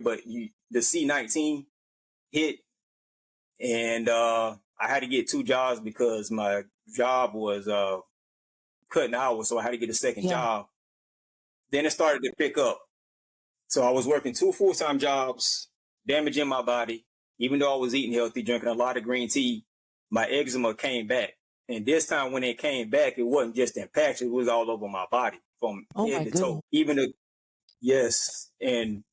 but the C-19 hit, and I had to get 2 jobs because my job was cutting hours, so I had to get a second job. Then it started to pick up. So I was working 2 full-time jobs, damaging my body. Even though I was eating healthy, drinking a lot of green tea, my eczema came back. And this time when it came back, it wasn't just in patches, it was all over my body from head to toe. And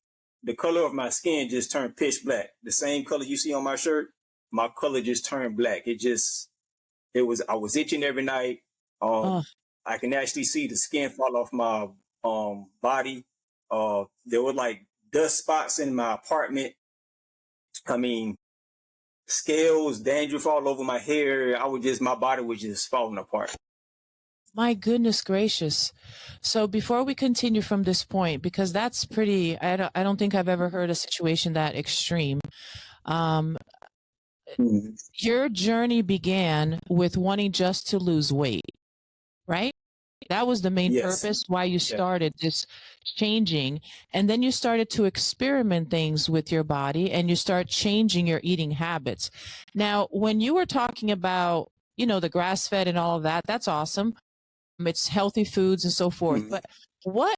the color of my skin just turned pitch black. The same color you see on my shirt, my color just turned black. I was itching every night. I can actually see the skin fall off my body. There were like dust spots in my apartment. I mean, scales, dandruff all over my hair. My body was just falling apart. My goodness gracious. So before we continue from this point, because that's pretty, I don't think I've ever heard a situation that extreme. Your journey began with wanting just to lose weight, right? That was the main purpose why you started this changing. And then you started to experiment things with your body and you start changing your eating habits. Now, when you were talking about, the grass-fed and all of that, that's awesome. It's healthy foods and so forth. But why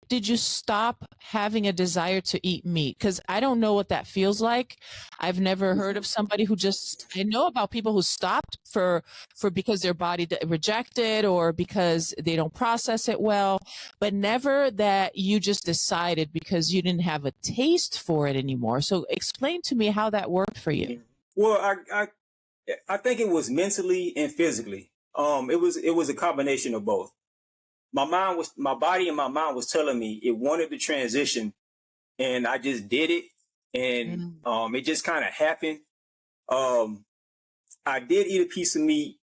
did you stop having a desire to eat meat? Because I don't know what that feels like. I've never heard of somebody I know about people who stopped because their body rejected or because they don't process it well, but never that you just decided because you didn't have a taste for it anymore. So explain to me how that worked for you. Well, I think it was mentally and physically. It was a combination of both. My body and my mind was telling me it wanted to transition, and I just did it, and it just kind of happened. I did eat a piece of meat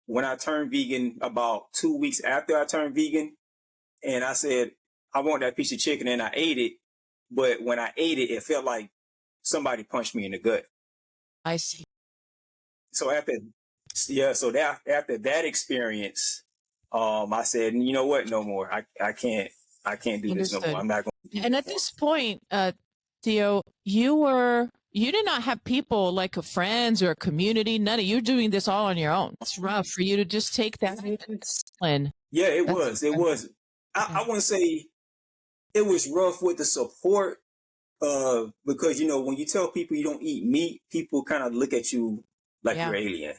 when I turned vegan about 2 weeks after I turned vegan, and I said, I want that piece of chicken, and I ate it. But when I ate it, it felt like somebody punched me in the gut. I see. So after that experience, I said, you know what? No more. I can't do this no more. I'm not going to do this. And at this point, Theo, you did not have people like friends or a community. None of you doing this all on your own. It's rough for you to just take that discipline. Yeah, it was. I wouldn't say it was rough with the support, because when you tell people you don't eat meat, people kind of look at you like you're alien.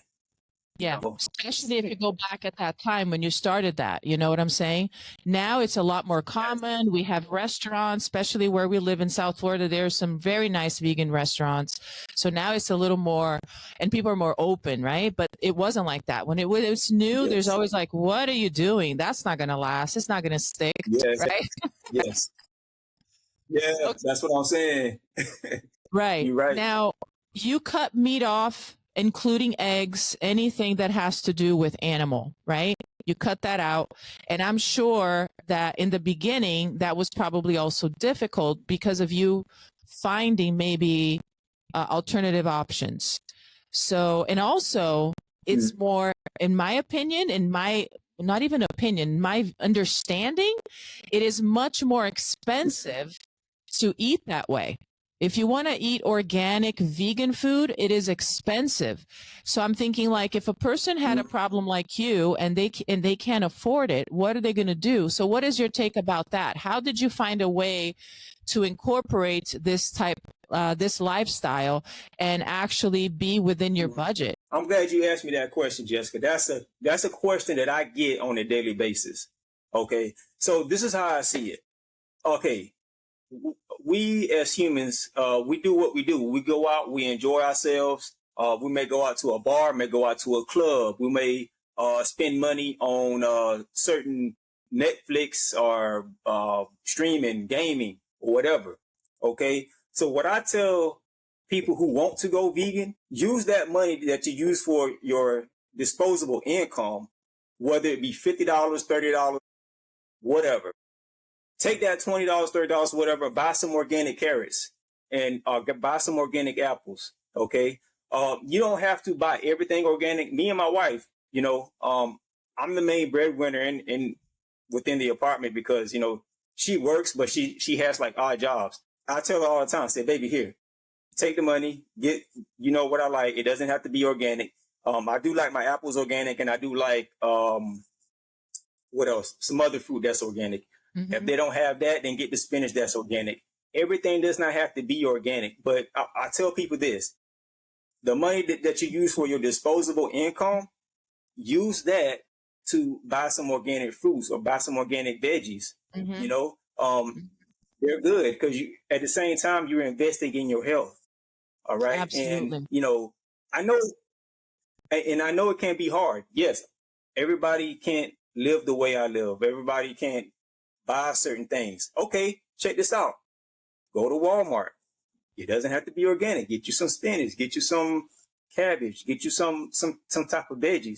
Yeah, especially if you go back at that time when you started that, you know what I'm saying? Now it's a lot more common. We have restaurants, especially where we live in South Florida. There's some very nice vegan restaurants. So now it's a little more, and people are more open, right? But it wasn't like that. When it was new, there's always like, what are you doing? That's not going to last. It's not going to stick, right? Yes. Yeah, okay. That's what I'm saying. Right. You're right. Now, you cut meat off, including eggs, anything that has to do with animal, right? You cut that out. And I'm sure that in the beginning, that was probably also difficult because of you finding maybe alternative options. So, and also it's more, in my opinion, not even opinion, my understanding, it is much more expensive to eat that way. If you want to eat organic vegan food, it is expensive. So I'm thinking, like, if a person had a problem like you and they can't afford it, what are they going to do? So what is your take about that? How did you find a way to incorporate this lifestyle and actually be within your budget? I'm glad you asked me that question, Jessica. That's a question that I get on a daily basis. Okay. So this is how I see it. Okay. We as humans, we do what we do. We go out, we enjoy ourselves. We may go out to a bar, may go out to a club. We may spend money on certain Netflix or streaming, gaming, or whatever. Okay. So what I tell people who want to go vegan, use that money that you use for your disposable income, whether it be $50, $30, whatever. Take that $20, $30, whatever, buy some organic carrots and buy some organic apples. Okay. You don't have to buy everything organic. Me and my wife, I'm the main breadwinner within the apartment because, she works, but she has like odd jobs. I tell her all the time, I say, baby, here, take the money, get, you know what I like. It doesn't have to be organic. I do like my apples organic, and I do like, what else? Some other fruit that's organic. Mm-hmm. If they don't have that, then get the spinach that's organic. Everything does not have to be organic, but I tell people this, the money that you use for your disposable income, use that to buy some organic fruits or buy some organic veggies. Mm-hmm. You know, they're good because you, at the same time, you're investing in your health. All right. Absolutely. And, you know, I know, and I know it can be hard. Yes. Everybody can't live the way I live. Everybody can't buy certain things. Okay. Check this out. Go to Walmart. It doesn't have to be organic. Get you some spinach, get you some cabbage, get you some type of veggies.